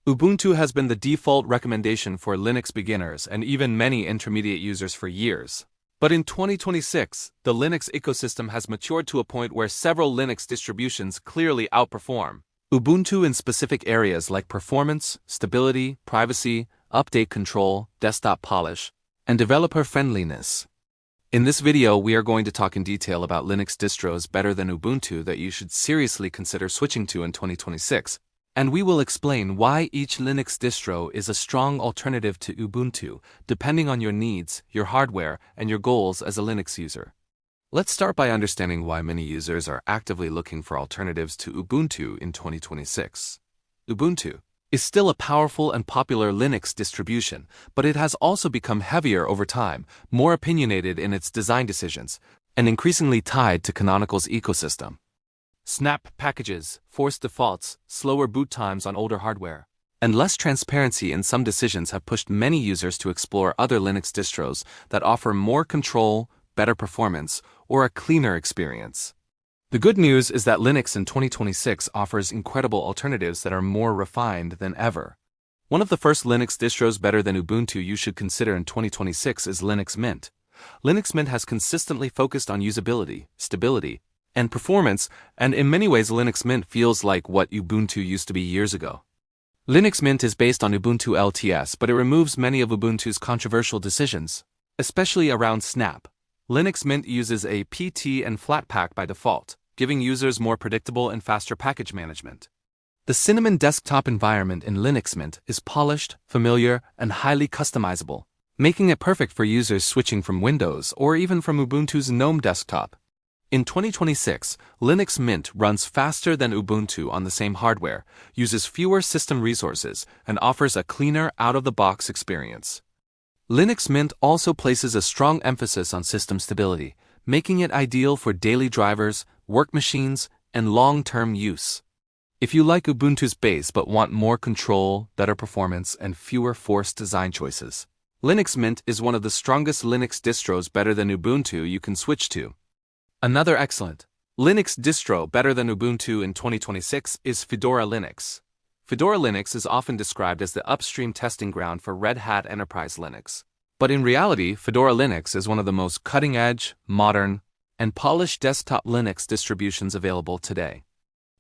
Ubuntu has been the default recommendation for Linux beginners and even many intermediate users for years. But in 2026, the Linux ecosystem has matured to a point where several Linux distributions clearly outperform Ubuntu in specific areas like performance, stability, privacy, update control, desktop polish, and developer friendliness. In this video, we are going to talk in detail about Linux distros better than Ubuntu that you should seriously consider switching to in 2026, and we will explain why each Linux distro is a strong alternative to Ubuntu, depending on your needs, your hardware, and your goals as a Linux user. Let's start by understanding why many users are actively looking for alternatives to Ubuntu in 2026. Ubuntu is still a powerful and popular Linux distribution, but it has also become heavier over time, more opinionated in its design decisions, and increasingly tied to Canonical's ecosystem. Snap packages, forced defaults, slower boot times on older hardware, and less transparency in some decisions have pushed many users to explore other Linux distros that offer more control, better performance, or a cleaner experience. The good news is that Linux in 2026 offers incredible alternatives that are more refined than ever. One of the first Linux distros better than Ubuntu you should consider in 2026 is Linux Mint. Linux Mint has consistently focused on usability, stability, and performance, and in many ways Linux Mint feels like what Ubuntu used to be years ago. Linux Mint is based on Ubuntu LTS, but it removes many of Ubuntu's controversial decisions, especially around Snap. Linux Mint uses a PT and Flatpak by default, giving users more predictable and faster package management. The Cinnamon desktop environment in Linux Mint is polished, familiar, and highly customizable, making it perfect for users switching from Windows or even from Ubuntu's GNOME desktop. In 2026, Linux Mint runs faster than Ubuntu on the same hardware, uses fewer system resources, and offers a cleaner, out-of-the-box experience. Linux Mint also places a strong emphasis on system stability, making it ideal for daily drivers, work machines, and long-term use. If you like Ubuntu's base but want more control, better performance, and fewer forced design choices, Linux Mint is one of the strongest Linux distros better than Ubuntu you can switch to. Another excellent Linux distro better than Ubuntu in 2026 is Fedora Linux. Fedora Linux is often described as the upstream testing ground for Red Hat Enterprise Linux. But in reality, Fedora Linux is one of the most cutting-edge, modern, and polished desktop Linux distributions available today.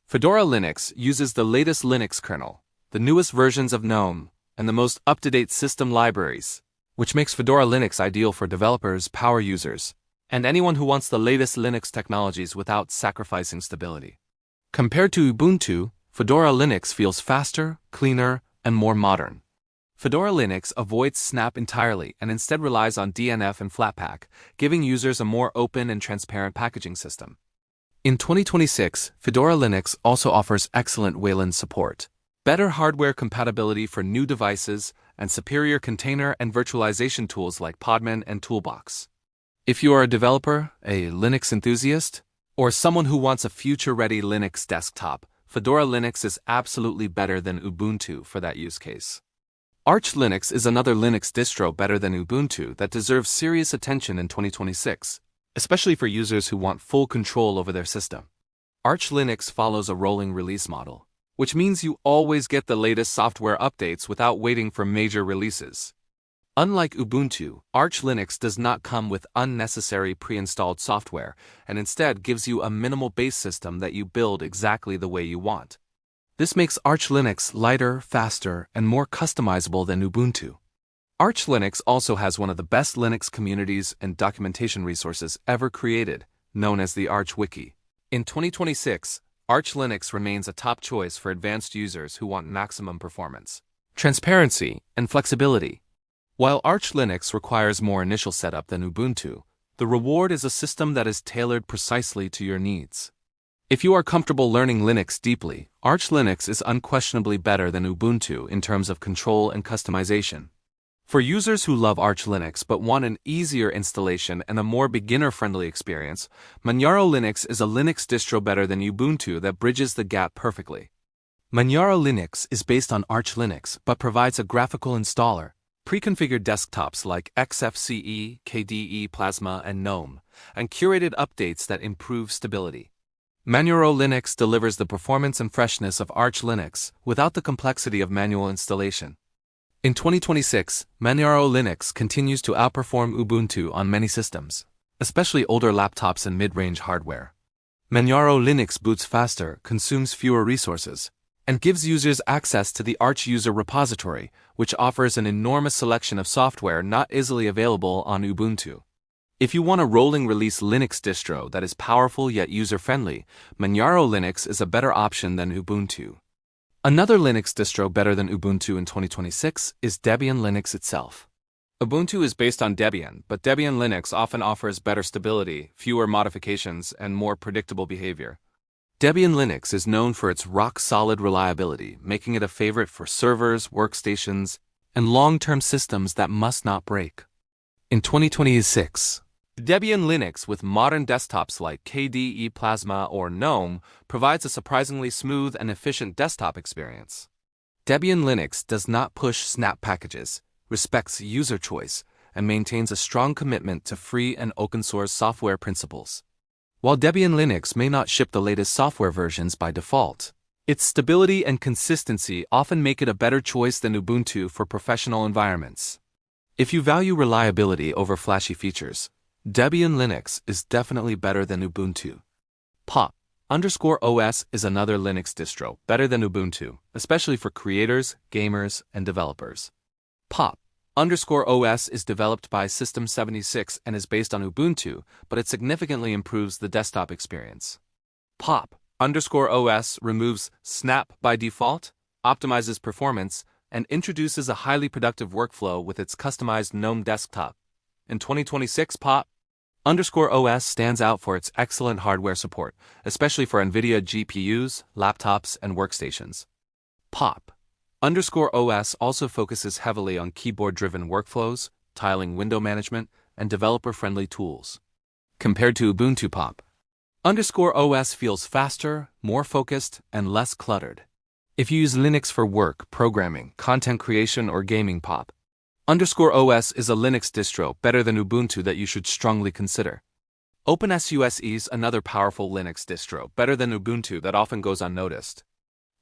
Fedora Linux uses the latest Linux kernel, the newest versions of GNOME, and the most up-to-date system libraries, which makes Fedora Linux ideal for developers, power users, and anyone who wants the latest Linux technologies without sacrificing stability. Compared to Ubuntu, Fedora Linux feels faster, cleaner, and more modern. Fedora Linux avoids Snap entirely and instead relies on DNF and Flatpak, giving users a more open and transparent packaging system. In 2026, Fedora Linux also offers excellent Wayland support, better hardware compatibility for new devices, and superior container and virtualization tools like Podman and Toolbox. If you are a developer, a Linux enthusiast, or someone who wants a future-ready Linux desktop, Fedora Linux is absolutely better than Ubuntu for that use case. Arch Linux is another Linux distro better than Ubuntu that deserves serious attention in 2026, especially for users who want full control over their system. Arch Linux follows a rolling release model, which means you always get the latest software updates without waiting for major releases. Unlike Ubuntu, Arch Linux does not come with unnecessary pre-installed software and instead gives you a minimal base system that you build exactly the way you want. This makes Arch Linux lighter, faster, and more customizable than Ubuntu. Arch Linux also has one of the best Linux communities and documentation resources ever created, known as the Arch Wiki. In 2026, Arch Linux remains a top choice for advanced users who want maximum performance, transparency, and flexibility. While Arch Linux requires more initial setup than Ubuntu, the reward is a system that is tailored precisely to your needs. If you are comfortable learning Linux deeply, Arch Linux is unquestionably better than Ubuntu in terms of control and customization. For users who love Arch Linux but want an easier installation and a more beginner-friendly experience, Manjaro Linux is a Linux distro better than Ubuntu that bridges the gap perfectly. Manjaro Linux is based on Arch Linux but provides a graphical installer, pre-configured desktops like XFCE, KDE Plasma, and GNOME, and curated updates that improve stability. Manjaro Linux delivers the performance and freshness of Arch Linux without the complexity of manual installation. In 2026, Manjaro Linux continues to outperform Ubuntu on many systems, especially older laptops and mid-range hardware. Manjaro Linux boots faster, consumes fewer resources, and gives users access to the Arch user repository, which offers an enormous selection of software not easily available on Ubuntu. If you want a rolling release Linux distro that is powerful yet user-friendly, Manjaro Linux is a better option than Ubuntu. Another Linux distro better than Ubuntu in 2026 is Debian Linux itself. Ubuntu is based on Debian, but Debian Linux often offers better stability, fewer modifications, and more predictable behavior. Debian Linux is known for its rock-solid reliability, making it a favorite for servers, workstations, and long-term systems that must not break. In 2026, Debian Linux with modern desktops like KDE Plasma or GNOME provides a surprisingly smooth and efficient desktop experience. Debian Linux does not push snap packages, respects user choice, and maintains a strong commitment to free and open-source software principles. While Debian Linux may not ship the latest software versions by default, its stability and consistency often make it a better choice than Ubuntu for professional environments. If you value reliability over flashy features, Debian Linux is definitely better than Ubuntu. Pop_OS is another Linux distro better than Ubuntu, especially for creators, gamers, and developers. Pop_OS is developed by System76 and is based on Ubuntu, but it significantly improves the desktop experience. Pop_OS removes snap by default, optimizes performance, and introduces a highly productive workflow with its customized GNOME desktop. In 2026, Pop_OS stands out for its excellent hardware support, especially for NVIDIA GPUs, laptops, and workstations. Pop_OS also focuses heavily on keyboard-driven workflows, tiling window management, and developer-friendly tools. Compared to Ubuntu, Pop_OS feels faster, more focused, and less cluttered. If you use Linux for work, programming, content creation, or gaming, Pop_OS is a Linux distro better than Ubuntu that you should strongly consider. OpenSUSE is another powerful Linux distro better than Ubuntu that often goes unnoticed.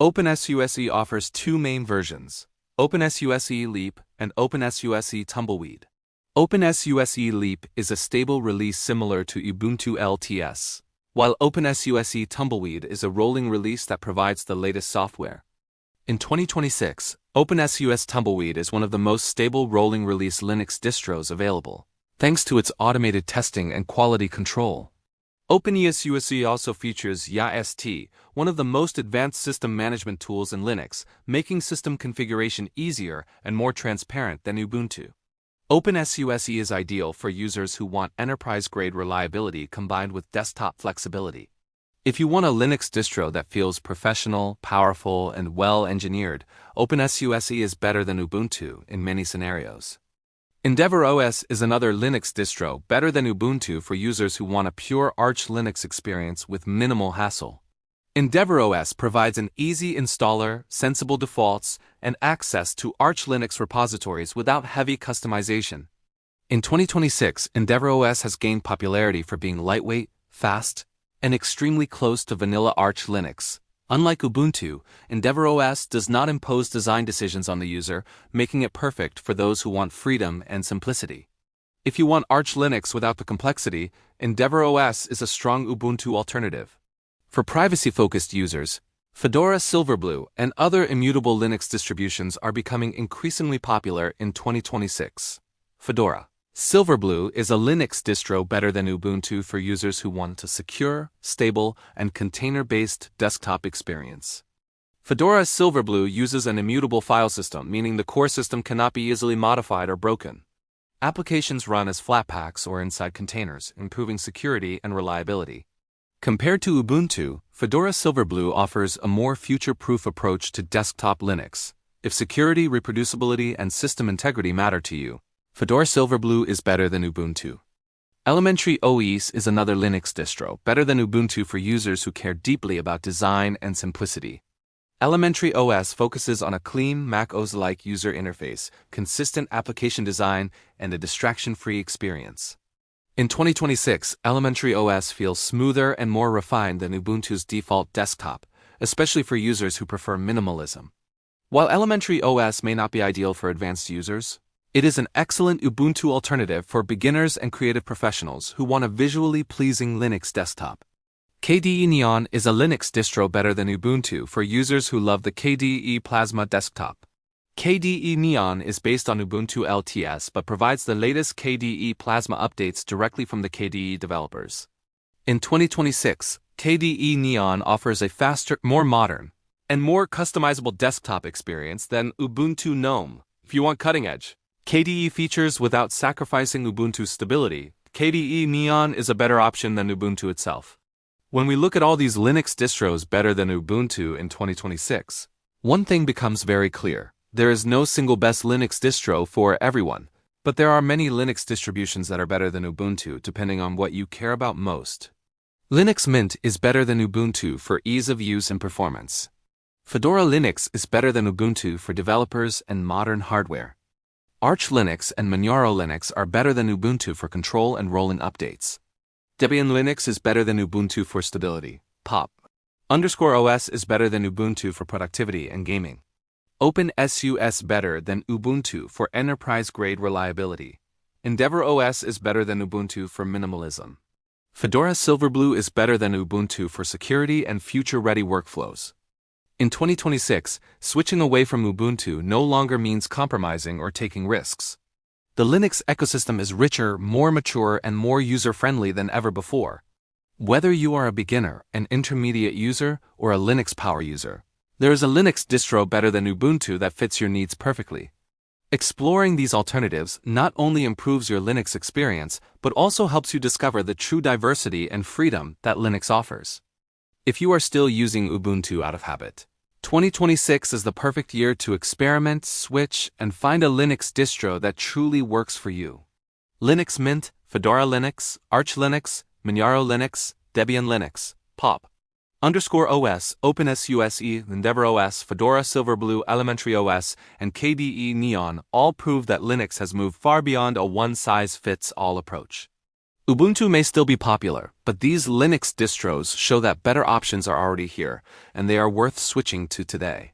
OpenSUSE offers two main versions, OpenSUSE Leap and OpenSUSE Tumbleweed. OpenSUSE Leap is a stable release similar to Ubuntu LTS, while OpenSUSE Tumbleweed is a rolling release that provides the latest software. In 2026, OpenSUSE Tumbleweed is one of the most stable rolling release Linux distros available, thanks to its automated testing and quality control. OpenSUSE also features YaST, one of the most advanced system management tools in Linux, making system configuration easier and more transparent than Ubuntu. OpenSUSE is ideal for users who want enterprise-grade reliability combined with desktop flexibility. If you want a Linux distro that feels professional, powerful, and well-engineered, OpenSUSE is better than Ubuntu in many scenarios. EndeavourOS is another Linux distro better than Ubuntu for users who want a pure Arch Linux experience with minimal hassle. EndeavourOS provides an easy installer, sensible defaults, and access to Arch Linux repositories without heavy customization. In 2026, EndeavourOS has gained popularity for being lightweight, fast, and extremely close to vanilla Arch Linux. Unlike Ubuntu, EndeavourOS does not impose design decisions on the user, making it perfect for those who want freedom and simplicity. If you want Arch Linux without the complexity, EndeavourOS is a strong Ubuntu alternative. For privacy-focused users, Fedora Silverblue and other immutable Linux distributions are becoming increasingly popular in 2026. Fedora Silverblue is a Linux distro better than Ubuntu for users who want a secure, stable, and container-based desktop experience. Fedora Silverblue uses an immutable file system, meaning the core system cannot be easily modified or broken. Applications run as Flatpaks or inside containers, improving security and reliability. Compared to Ubuntu, Fedora Silverblue offers a more future-proof approach to desktop Linux. If security, reproducibility, and system integrity matter to you, Fedora Silverblue is better than Ubuntu. EndeavourOS is another Linux distro, better than Ubuntu for users who care deeply about design and simplicity. EndeavourOS focuses on a clean Mac OS-like user interface, consistent application design, and a distraction-free experience. In 2026, Elementary OS feels smoother and more refined than Ubuntu's default desktop, especially for users who prefer minimalism. While Elementary OS may not be ideal for advanced users, it is an excellent Ubuntu alternative for beginners and creative professionals who want a visually pleasing Linux desktop. KDE Neon is a Linux distro better than Ubuntu for users who love the KDE Plasma desktop. KDE Neon is based on Ubuntu LTS but provides the latest KDE Plasma updates directly from the KDE developers. In 2026, KDE Neon offers a faster, more modern, and more customizable desktop experience than Ubuntu GNOME. If you want cutting-edge KDE features without sacrificing Ubuntu's stability, KDE Neon is a better option than Ubuntu itself. When we look at all these Linux distros better than Ubuntu in 2026, one thing becomes very clear. There is no single best Linux distro for everyone, but there are many Linux distributions that are better than Ubuntu depending on what you care about most. Linux Mint is better than Ubuntu for ease of use and performance. Fedora Linux is better than Ubuntu for developers and modern hardware. Arch Linux and Manjaro Linux are better than Ubuntu for control and roll-in updates. Debian Linux is better than Ubuntu for stability. Pop_OS is better than Ubuntu for productivity and gaming. OpenSUSE better than Ubuntu for enterprise-grade reliability. EndeavourOS is better than Ubuntu for minimalism. Fedora Silverblue is better than Ubuntu for security and future-ready workflows. In 2026, switching away from Ubuntu no longer means compromising or taking risks. The Linux ecosystem is richer, more mature, and more user-friendly than ever before. Whether you are a beginner, an intermediate user, or a Linux power user, there is a Linux distro better than Ubuntu that fits your needs perfectly. Exploring these alternatives not only improves your Linux experience, but also helps you discover the true diversity and freedom that Linux offers. If you are still using Ubuntu out of habit, 2026 is the perfect year to experiment, switch, and find a Linux distro that truly works for you. Linux Mint, Fedora Linux, Arch Linux, Manjaro Linux, Debian Linux, Pop_OS, OpenSUSE, EndeavourOS, Fedora Silverblue, Elementary OS, and KDE Neon all prove that Linux has moved far beyond a one-size-fits-all approach. Ubuntu may still be popular, but these Linux distros show that better options are already here, and they are worth switching to today.